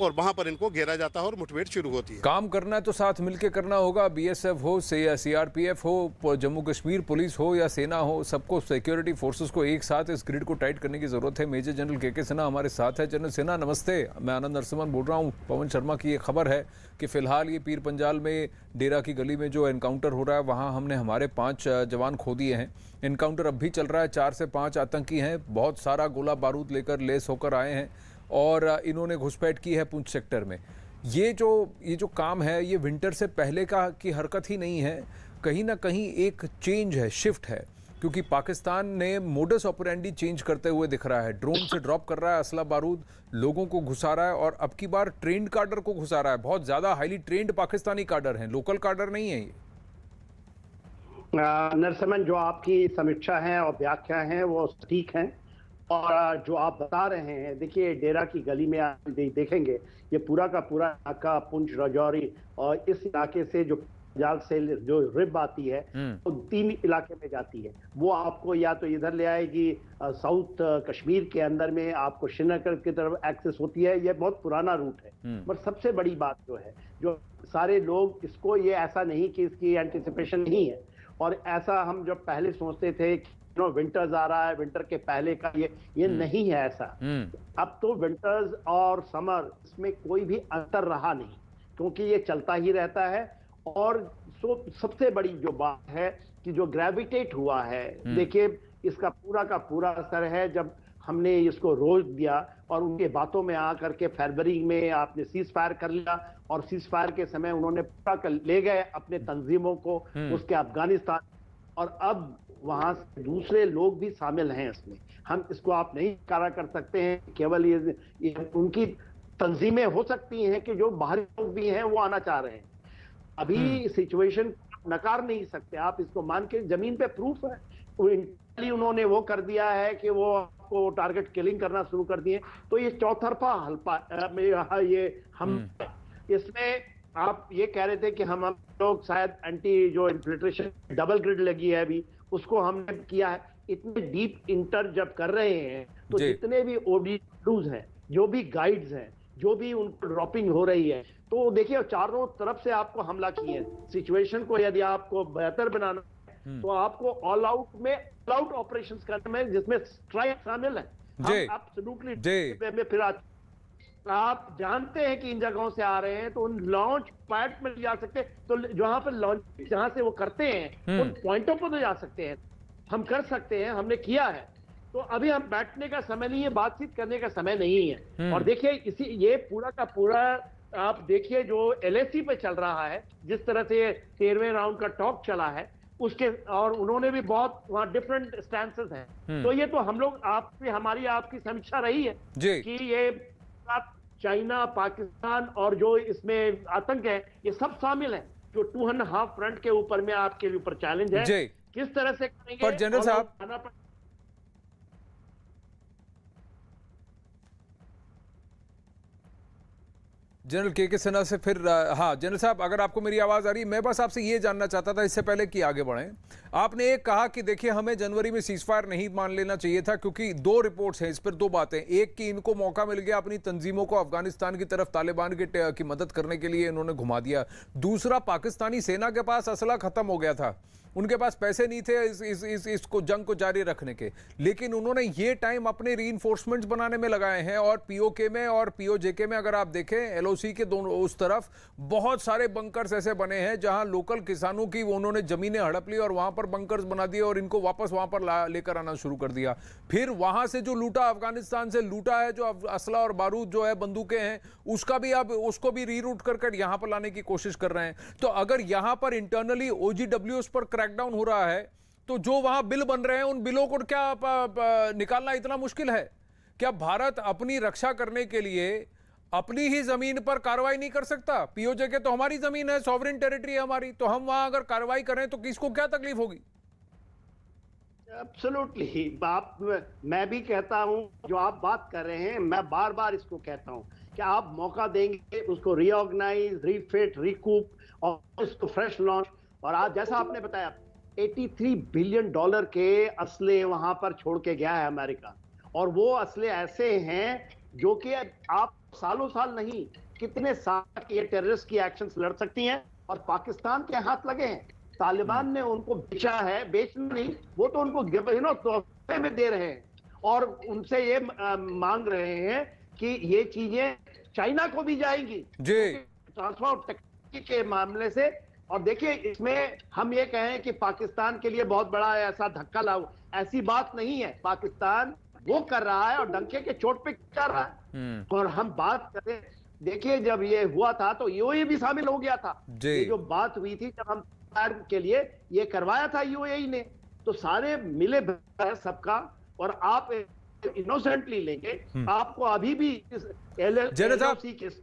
और वहां पर इनको घेरा जाता है और मुठभेड़ शुरू होती है। काम करना है तो साथ मिलकर करना होगा, बीएसएफ हो या सीआरपीएफ हो, जम्मू कश्मीर पुलिस हो या सेना हो, सबको सिक्योरिटी फोर्सेस को एक साथ इस ग्रिड को टाइट करने की जरूरत है। मेजर जनरल के सिन्हा हमारे साथ है। जनरल सिन्हा नमस्ते, मैं आनंद नरसिम्हन बोल रहा हूँ। पवन शर्मा की ये खबर है कि फिलहाल ये पीर पंजाल में डेरा की गली में जो एनकाउंटर हो रहा है वहाँ हमने हमारे 5 जवान खो दिए हैं। एनकाउंटर अब भी चल रहा है, 4 से 5 आतंकी हैं, बहुत सारा गोला बारूद लेकर लेस होकर आए हैं और इन्होंने घुसपैठ की है पुंछ सेक्टर में। ये जो काम है ये विंटर से पहले की हरकत ही नहीं है, कहीं ना कहीं एक चेंज है, शिफ्ट है, क्योंकि पाकिस्तान ने मोडस ऑपरेंडी चेंज करते हुए दिख रहा है। ड्रोन से ड्रॉप कर रहा है असला बारूद, लोगों को घुसा रहा है और अब की बार ट्रेंड कार्डर को घुसा रहा है। बहुत ज़्यादा हाईली ट्रेंड पाकिस्तानी कार्डर हैं, लोकल कार्डर नहीं है ये। नरसिम्हन, जो आपकी समीक्षा है और व्याख्या है वो सटीक हैं और जो आप बता रहे हैं, देखिए डेरा की गली में आप देखेंगे ये पूरा का पूरा इलाका पुंछ राजौरी और इस इलाके से जो जाल से जो रिब आती है वो 3 इलाके में जाती है। वो आपको या तो इधर ले आएगी साउथ कश्मीर के अंदर में, आपको श्रीनगर की तरफ एक्सेस होती है। ये बहुत पुराना रूट है। पर सबसे बड़ी बात जो है, जो सारे लोग इसको, ये ऐसा नहीं कि इसकी एंटिसिपेशन नहीं है और ऐसा हम जब पहले सोचते थे विंटर्स आ रहा है, विंटर के पहले का ये नहीं है ऐसा। अब तो विंटर्स और समर इसमें कोई भी अंतर रहा नहीं, क्योंकि ये चलता ही रहता है। और सबसे बड़ी जो बात है कि जो ग्रेविटेट हुआ है, देखिए इसका पूरा का पूरा असर है जब हमने इसको रोक दिया और उनके बातों में आकर के फरवरी में आपने सीज फायर कर लिया और सीज फायर के समय उन्होंने पूरा ले गए अपने तंजीमों को उसके अफगानिस्तान, और अब वहां से दूसरे लोग भी शामिल हैं इसमें। हम इसको आप नहीं कारा कर सकते हैं केवल ये उनकी तंजीमें हो सकती हैं कि जो बाहरी लोग भी हैं वो आना चाह रहे हैं। अभी सिचुएशन नकार नहीं सकते आप, इसको मान के जमीन पे प्रूफ है। उन्होंने वो कर दिया है कि वो आपको टारगेट किलिंग करना शुरू कर दिए। तो ये चौतरफा हल्पा ये हम इसमें आप ये कह रहे थे कि हम लोग शायद एंटी जो इन्फिल्ट्रेशन डबल ग्रिड लगी है अभी उसको हमने किया है। इतने डीप इंटर जब कर रहे हैं तो जितने भी ओडीज हैं, जो भी गाइड्स हैं, जो भी उनको ड्रॉपिंग हो रही है, तो देखिए चारों तरफ से आपको हमला किए हैं। सिचुएशन को यदि आपको बेहतर बनाना है तो आपको ऑल आउट ऑपरेशंस करने में, जिसमें स्ट्राइक शामिल है। एब्सोल्युटली फिर आप जानते हैं कि इन जगहों से आ रहे हैं तो उन लॉन्च पैड में जा सकते हैं, तो जहां पर लॉन्च जहां से वो करते हैं उन पॉइंटों पर तो जा सकते हैं। हम कर सकते हैं, हमने किया है। तो अभी हम बैठने का समय नहीं है, बातचीत करने का समय नहीं है। और देखिए ये पूरा का पूरा आप देखिए जो एलएसी पे चल रहा है, जिस तरह से 13वें राउंड का टॉक चला है उसके, और उन्होंने भी बहुत वहां डिफरेंट स्टैंसेस हैं। तो ये तो हम लोग हमारी आपकी समीक्षा रही है कि ये चाइना, पाकिस्तान और जो इसमें आतंक है ये सब शामिल है। जो 2.5 फ्रंट के ऊपर में आपके ऊपर चैलेंज है, किस तरह से करेंगे। पर जनरल साहब, जनरल के सिन्हा से फिर हाँ जनरल साहब, अगर आपको मेरी आवाज़ आ रही है, मैं बस आपसे ये जानना चाहता था इससे पहले कि आगे बढ़ें। आपने एक कहा कि देखिए हमें जनवरी में सीजफायर नहीं मान लेना चाहिए था, क्योंकि 2 रिपोर्ट्स हैं इस पर, 2 बातें। एक कि इनको मौका मिल गया अपनी तंजीमों को अफगानिस्तान की तरफ तालिबान की मदद करने के लिए इन्होंने घुमा दिया। दूसरा, पाकिस्तानी सेना के पास असला खत्म हो गया था, उनके पास पैसे नहीं थे इसको जंग को जारी रखने के, लेकिन उन्होंने ये टाइम अपने रीइंफोर्समेंट्स बनाने में लगाए हैं। और पीओके में और पीओजेके में अगर आप देखें, एलओसी के दोनों उस तरफ बहुत सारे बंकर्स ऐसे बने हैं जहां लोकल किसानों की उन्होंने जमीनें हड़प ली और वहां पर बंकर्स बना दिए और इनको वापस वहां पर लेकर आना शुरू कर दिया। फिर वहां से जो लूटा, अफगानिस्तान से लूटा है, जो असला और बारूद जो है, बंदूकें हैं, उसका भी आप उसको भी रीरूट कर यहां पर लाने की कोशिश कर रहे हैं। तो अगर यहां पर इंटरनली ओजीडब्ल्यूएस पर क्रैकडाउन हो रहा है तो जो वहां बिल बन रहे हैं उन बिलों को क्या निकालना इतना मुश्किल है? क्या भारत अपनी रक्षा करने के लिए अपनी ही जमीन पर कार्रवाई नहीं कर सकता? पीओजेके तो हमारी जमीन है, सॉवरेन टेरिटरी है हमारी, तो हम वहां अगर कार्रवाई करें तो किसको क्या तकलीफ होगी? एब्सोल्युटली, मैं भी कहता हूं, जो आप बात कर रहे हैं, मैं बार बार इसको कहता हूं कि आप मौका देंगे उसको रीऑर्गेनाइज, रीफिट, रिकूप और उसको फ्रेश लॉन्च। और आज जैसा आपने बताया, $83 बिलियन के असले वहां पर छोड़ के गया है अमेरिका, और वो असले ऐसे हैं जो कि आप सालों साल नहीं, कितने साल ये टेररिस्ट की एक्शंस लड़ सकती हैं, और पाकिस्तान के हाथ लगे हैं। तालिबान ने उनको बेचा है, बेचना नहीं, वो तो उनको तोहफे में दे रहे हैं, और उनसे ये मांग रहे हैं कि ये चीजें चाइना को भी जाएंगी जी। ट्रांसफर ऑफ टेक्नोलॉजी के मामले से। और देखिए, इसमें हम ये कहें कि पाकिस्तान के लिए बहुत बड़ा ऐसा धक्का लाओ, ऐसी बात नहीं है। पाकिस्तान वो कर रहा है और डंके के चोट पे कर रहा है। और हम बात करें, देखिए जब ये हुआ था तो यूएई भी शामिल हो गया था। ये जो बात हुई थी जब हम के लिए ये करवाया था यूएई ने, तो सारे मिले है सबका। और आप इनोसेंटली लेंगे, आपको अभी भी जनरल साहब,